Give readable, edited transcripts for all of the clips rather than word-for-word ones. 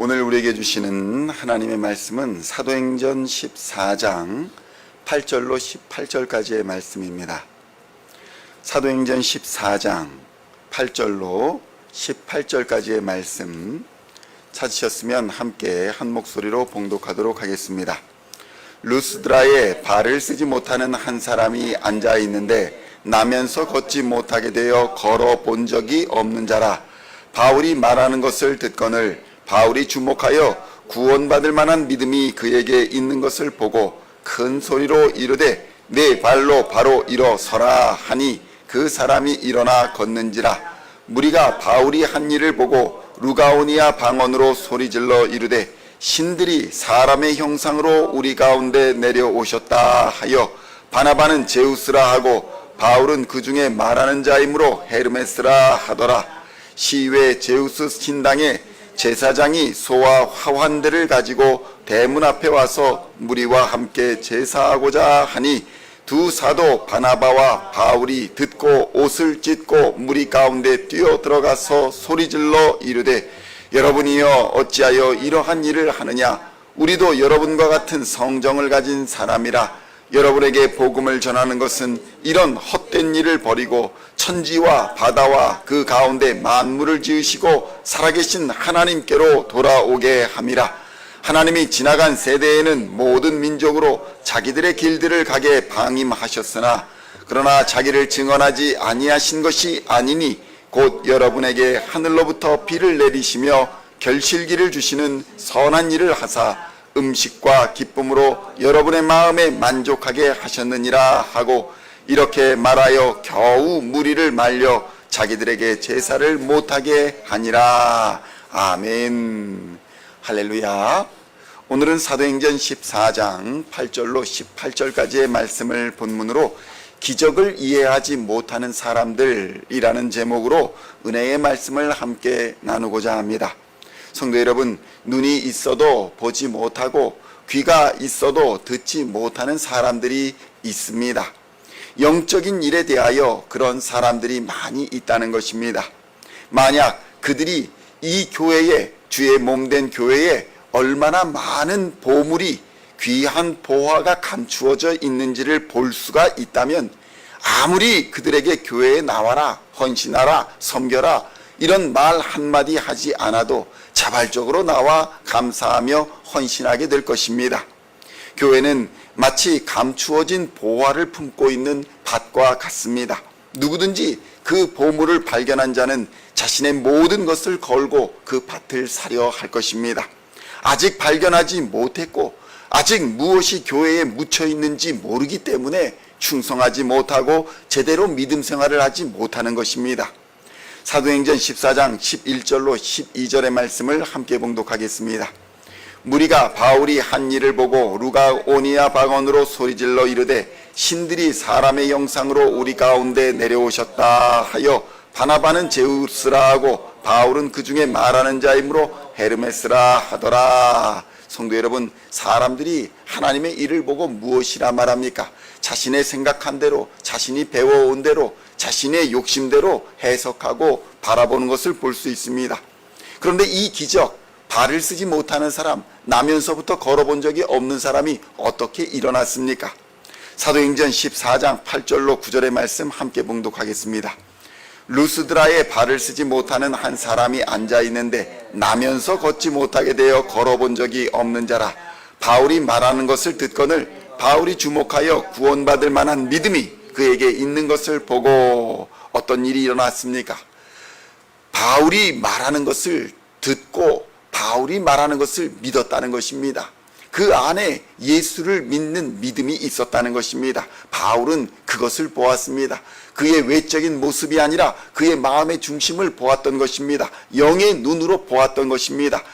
오늘 우리에게 주시는 하나님의 말씀은 사도행전 14장 8절로 18절까지의 말씀입니다. 사도행전 14장 8절로 18절까지의 말씀 찾으셨으면 함께 한 목소리로 봉독하도록 하겠습니다. 루스드라에 발을 쓰지 못하는 한 사람이 앉아 있는데 나면서 걷지 못하게 되어 걸어 본 적이 없는 자라. 바울이 말하는 것을 듣거늘 바울이 주목하여 구원받을 만한 믿음이 그에게 있는 것을 보고 큰 소리로 이르되 내 발로 바로 일어서라 하니 그 사람이 일어나 걷는지라. 무리가 바울이 한 일을 보고 루가오니아 방언으로 소리질러 이르되 신들이 사람의 형상으로 우리 가운데 내려오셨다 하여 바나바는 제우스라 하고 바울은 그 중에 말하는 자이므로 헤르메스라 하더라. 시외 제우스 신당에 제사장이 소와 화환들을 가지고 대문 앞에 와서 무리와 함께 제사하고자 하니 두 사도 바나바와 바울이 듣고 옷을 찢고 무리 가운데 뛰어 들어가서 소리질러 이르되 여러분이여 어찌하여 이러한 일을 하느냐. 우리도 여러분과 같은 성정을 가진 사람이라. 여러분에게 복음을 전하는 것은 이런 헛된 일을 버리고 천지와 바다와 그 가운데 만물을 지으시고 살아계신 하나님께로 돌아오게 함이라. 하나님이 지나간 세대에는 모든 민족으로 자기들의 길들을 가게 방임하셨으나 그러나 자기를 증언하지 아니하신 것이 아니니 곧 여러분에게 하늘로부터 비를 내리시며 결실기를 주시는 선한 일을 하사 음식과 기쁨으로 여러분의 마음에 만족하게 하셨느니라 하고 이렇게 말하여 겨우 무리를 말려 자기들에게 제사를 못하게 하니라. 아멘. 할렐루야. 오늘은 사도행전 14장 8절로 18절까지의 말씀을 본문으로 기적을 이해하지 못하는 사람들이라는 제목으로 은혜의 말씀을 함께 나누고자 합니다. 성도 여러분, 눈이 있어도 보지 못하고 귀가 있어도 듣지 못하는 사람들이 있습니다. 영적인 일에 대하여 그런 사람들이 많이 있다는 것입니다. 만약 그들이 이 교회에, 주의 몸된 교회에 얼마나 많은 보물이, 귀한 보화가 감추어져 있는지를 볼 수가 있다면 아무리 그들에게 교회에 나와라, 헌신하라, 섬겨라 이런 말 한마디 하지 않아도 자발적으로 나와 감사하며 헌신하게 될 것입니다. 교회는 마치 감추어진 보화를 품고 있는 밭과 같습니다. 누구든지 그 보물을 발견한 자는 자신의 모든 것을 걸고 그 밭을 사려 할 것입니다. 아직 발견하지 못했고 아직 무엇이 교회에 묻혀 있는지 모르기 때문에 충성하지 못하고 제대로 믿음 생활을 하지 못하는 것입니다. 사도행전 14장 11절로 12절의 말씀을 함께 봉독하겠습니다. 무리가 바울이 한 일을 보고 루가오니아 방언으로 소리질러 이르되 신들이 사람의 형상으로 우리 가운데 내려오셨다 하여 바나바는 제우스라 하고 바울은 그 중에 말하는 자이므로 헤르메스라 하더라. 성도 여러분, 사람들이 하나님의 일을 보고 무엇이라 말합니까? 자신의 생각한 대로, 자신이 배워온 대로, 자신의 욕심대로 해석하고 바라보는 것을 볼 수 있습니다. 그런데 이 기적, 발을 쓰지 못하는 사람, 나면서부터 걸어본 적이 없는 사람이 어떻게 일어났습니까? 사도행전 14장 8절로 9절의 말씀 함께 봉독하겠습니다. 루스드라에 발을 쓰지 못하는 한 사람이 앉아 있는데 나면서 걷지 못하게 되어 걸어본 적이 없는 자라. 바울이 말하는 것을 듣거늘 바울이 주목하여 구원받을 만한 믿음이 그에게 있는 것을 보고 어떤 일이 일어났습니까? 바울이 말하는 것을 듣고 바울이 말하는 것을 믿었다는 것입니다. 그 안에 예수를 믿는 믿음이 있었다는 것입니다. 바울은 그것을 보았습니다. 그의 외적인 모습이 아니라 그의 마음의 중심을 보았던 것입니다. 영의 눈으로 보았던 것입니다.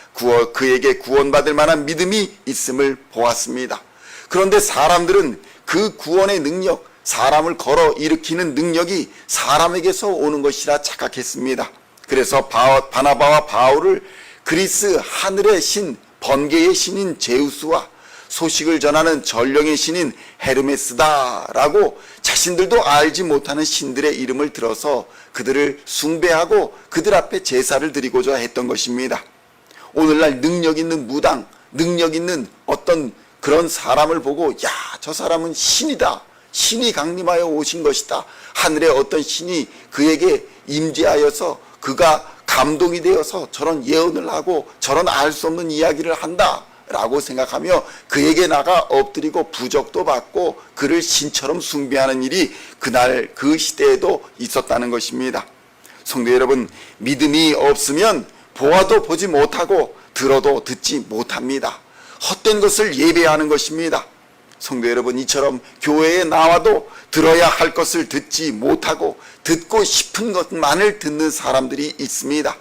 그에게 구원받을 만한 믿음이 있음을 보았습니다. 그런데 사람들은 그 구원의 능력, 사람을 걸어 일으키는 능력이 사람에게서 오는 것이라 착각했습니다. 그래서 바나바와 바울을 그리스 하늘의 신, 번개의 신인 제우스와 소식을 전하는 전령의 신인 헤르메스다라고 자신들도 알지 못하는 신들의 이름을 들어서 그들을 숭배하고 그들 앞에 제사를 드리고자 했던 것입니다. 오늘날 능력 있는 무당, 능력 있는 어떤 그런 사람을 보고 야, 저 사람은 신이다. 신이 강림하여 오신 것이다. 하늘의 어떤 신이 그에게 임재하여서 그가 감동이 되어서 저런 예언을 하고 저런 알 수 없는 이야기를 한다 라고 생각하며 그에게 나가 엎드리고 부적도 받고 그를 신처럼 숭배하는 일이 그날 그 시대에도 있었다는 것입니다. 성도 여러분, 믿음이 없으면 보아도 보지 못하고 들어도 듣지 못합니다. 헛된 것을 예배하는 것입니다. 성도 여러분, 이처럼 교회에 나와도 들어야 할 것을 듣지 못하고 듣고 싶은 것만을 듣는 사람들이 있습니다.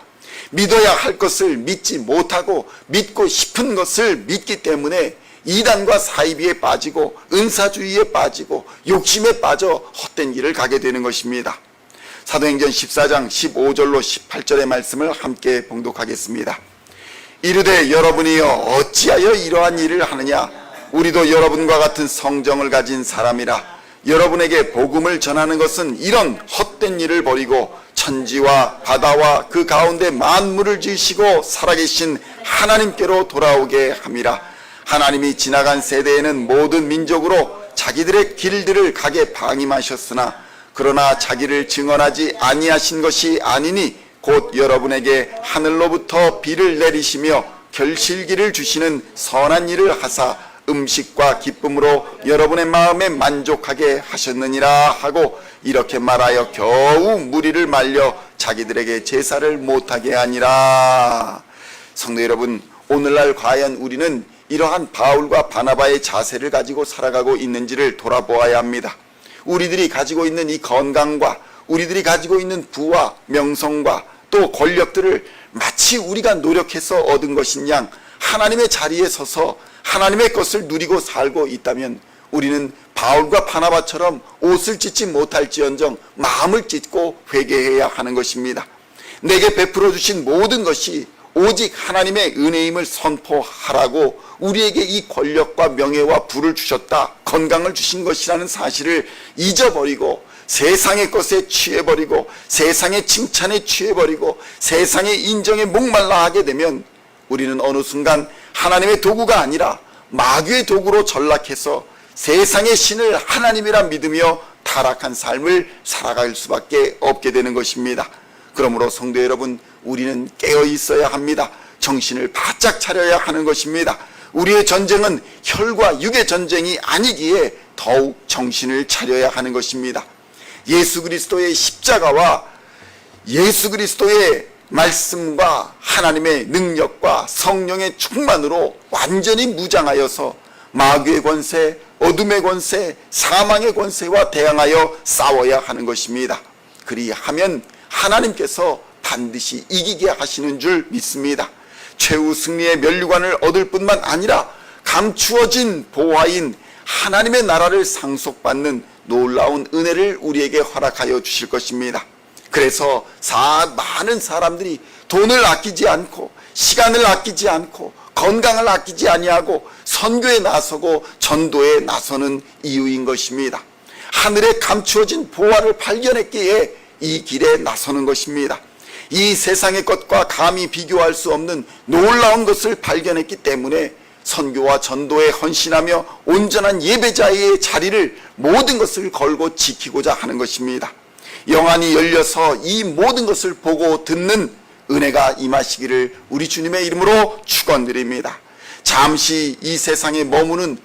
믿어야 할 것을 믿지 못하고 믿고 싶은 것을 믿기 때문에 이단과 사이비에 빠지고 은사주의에 빠지고 욕심에 빠져 헛된 길을 가게 되는 것입니다. 사도행전 14장 15절로 18절의 말씀을 함께 봉독하겠습니다. 이르되 여러분이여 어찌하여 이러한 일을 하느냐? 우리도 여러분과 같은 성정을 가진 사람이라. 여러분에게 복음을 전하는 것은 이런 헛된 일을 버리고 천지와 바다와 그 가운데 만물을 지으시고 살아계신 하나님께로 돌아오게 함이라. 하나님이 지나간 세대에는 모든 민족으로 자기들의 길들을 가게 방임하셨으나 그러나 자기를 증언하지 아니하신 것이 아니니 곧 여러분에게 하늘로부터 비를 내리시며 결실기를 주시는 선한 일을 하사 음식과 기쁨으로 여러분의 마음에 만족하게 하셨느니라 하고 이렇게 말하여 겨우 무리를 말려 자기들에게 제사를 못하게 하니라. 성도 여러분, 오늘날 과연 우리는 이러한 바울과 바나바의 자세를 가지고 살아가고 있는지를 돌아보아야 합니다. 우리들이 가지고 있는 이 건강과 우리들이 가지고 있는 부와 명성과 또 권력들을 마치 우리가 노력해서 얻은 것인 양 하나님의 자리에 서서 하나님의 것을 누리고 살고 있다면 우리는 바울과 바나바처럼 옷을 찢지 못할지언정 마음을 찢고 회개해야 하는 것입니다. 내게 베풀어 주신 모든 것이 오직 하나님의 은혜임을 선포하라고 우리에게 이 권력과 명예와 부를 주셨다, 건강을 주신 것이라는 사실을 잊어버리고 세상의 것에 취해버리고 세상의 칭찬에 취해버리고 세상의 인정에 목말라 하게 되면 우리는 어느 순간 하나님의 도구가 아니라 마귀의 도구로 전락해서 세상의 신을 하나님이라 믿으며 타락한 삶을 살아갈 수밖에 없게 되는 것입니다. 그러므로 성도 여러분, 우리는 깨어 있어야 합니다. 정신을 바짝 차려야 하는 것입니다. 우리의 전쟁은 혈과 육의 전쟁이 아니기에 더욱 정신을 차려야 하는 것입니다. 예수 그리스도의 십자가와 예수 그리스도의 말씀과 하나님의 능력과 성령의 충만으로 완전히 무장하여서 마귀의 권세, 어둠의 권세, 사망의 권세와 대항하여 싸워야 하는 것입니다. 그리하면 하나님께서 반드시 이기게 하시는 줄 믿습니다. 최후 승리의 면류관을 얻을 뿐만 아니라 감추어진 보화인 하나님의 나라를 상속받는 놀라운 은혜를 우리에게 허락하여 주실 것입니다. 그래서 많은 사람들이 돈을 아끼지 않고 시간을 아끼지 않고 건강을 아끼지 아니하고 선교에 나서고 전도에 나서는 이유인 것입니다. 하늘에 감추어진 보화를 발견했기에 이 길에 나서는 것입니다. 이 세상의 것과 감히 비교할 수 없는 놀라운 것을 발견했기 때문에 선교와 전도에 헌신하며 온전한 예배자의 자리를 모든 것을 걸고 지키고자 하는 것입니다. 영안이 열려서 이 모든 것을 보고 듣는 은혜가 임하시기를 우리 주님의 이름으로 축원드립니다. 잠시 머무는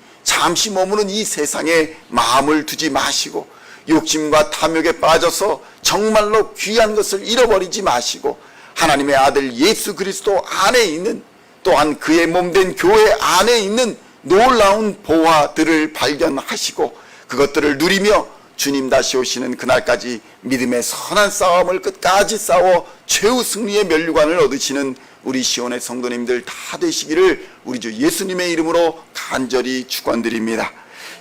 이 세상에 마음을 두지 마시고 욕심과 탐욕에 빠져서 정말로 귀한 것을 잃어버리지 마시고 하나님의 아들 예수 그리스도 안에 있는, 또한 그의 몸된 교회 안에 있는 놀라운 보화들을 발견하시고 그것들을 누리며 주님 다시 오시는 그날까지 믿음의 선한 싸움을 끝까지 싸워 최후 승리의 면류관을 얻으시는 우리 시온의 성도님들 다 되시기를 우리 주 예수님의 이름으로 간절히 축원드립니다.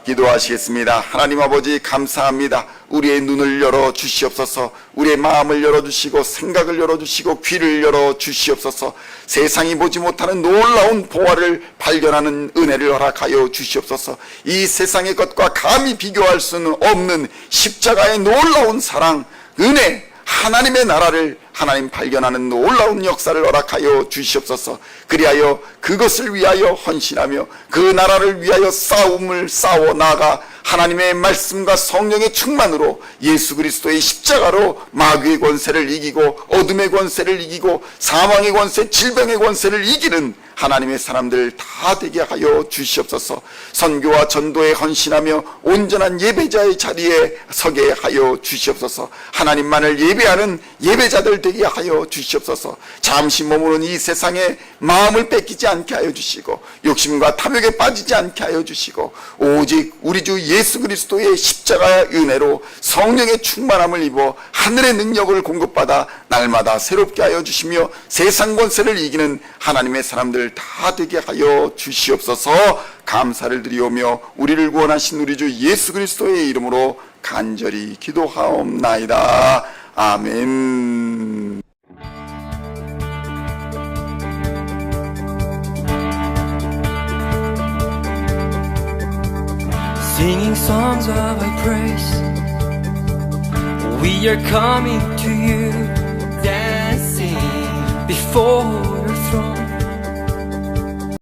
기도하시겠습니다. 하나님 아버지, 감사합니다. 우리의 눈을 열어 주시옵소서. 우리의 마음을 열어주시고 생각을 열어주시고 귀를 열어주시옵소서. 세상이 보지 못하는 놀라운 보화를 발견하는 은혜를 허락하여 주시옵소서. 이 세상의 것과 감히 비교할 수는 없는 십자가의 놀라운 사랑, 은혜, 하나님의 나라를 하나님 발견하는 놀라운 역사를 허락하여 주시옵소서. 그리하여 그것을 위하여 헌신하며 그 나라를 위하여 싸움을 싸워 나아가 하나님의 말씀과 성령의 충만으로 예수 그리스도의 십자가로 마귀의 권세를 이기고 어둠의 권세를 이기고 사망의 권세, 질병의 권세를 이기는 하나님의 사람들 다 되게 하여 주시옵소서. 선교와 전도에 헌신하며 온전한 예배자의 자리에 서게 하여 주시옵소서. 하나님만을 예배하는 예배자들 되게 하여 주시옵소서. 잠시 머무는 이 세상에 마음을 뺏기지 않게 하여 주시고 욕심과 탐욕에 빠지지 않게 하여 주시고 오직 우리 주 예수 그리스도의 십자가의 은혜로 성령의 충만함을 입어 하늘의 능력을 공급받아 날마다 새롭게 하여 주시며 세상 권세를 이기는 하나님의 사람들 다 되게 하여 주시옵소서. 감사를 드리오며 우리를 구원하신 우리 주 예수 그리스도의 이름으로 간절히 기도하옵나이다. 아멘. Singing songs of our praise, we are coming to you, dancing before your throne.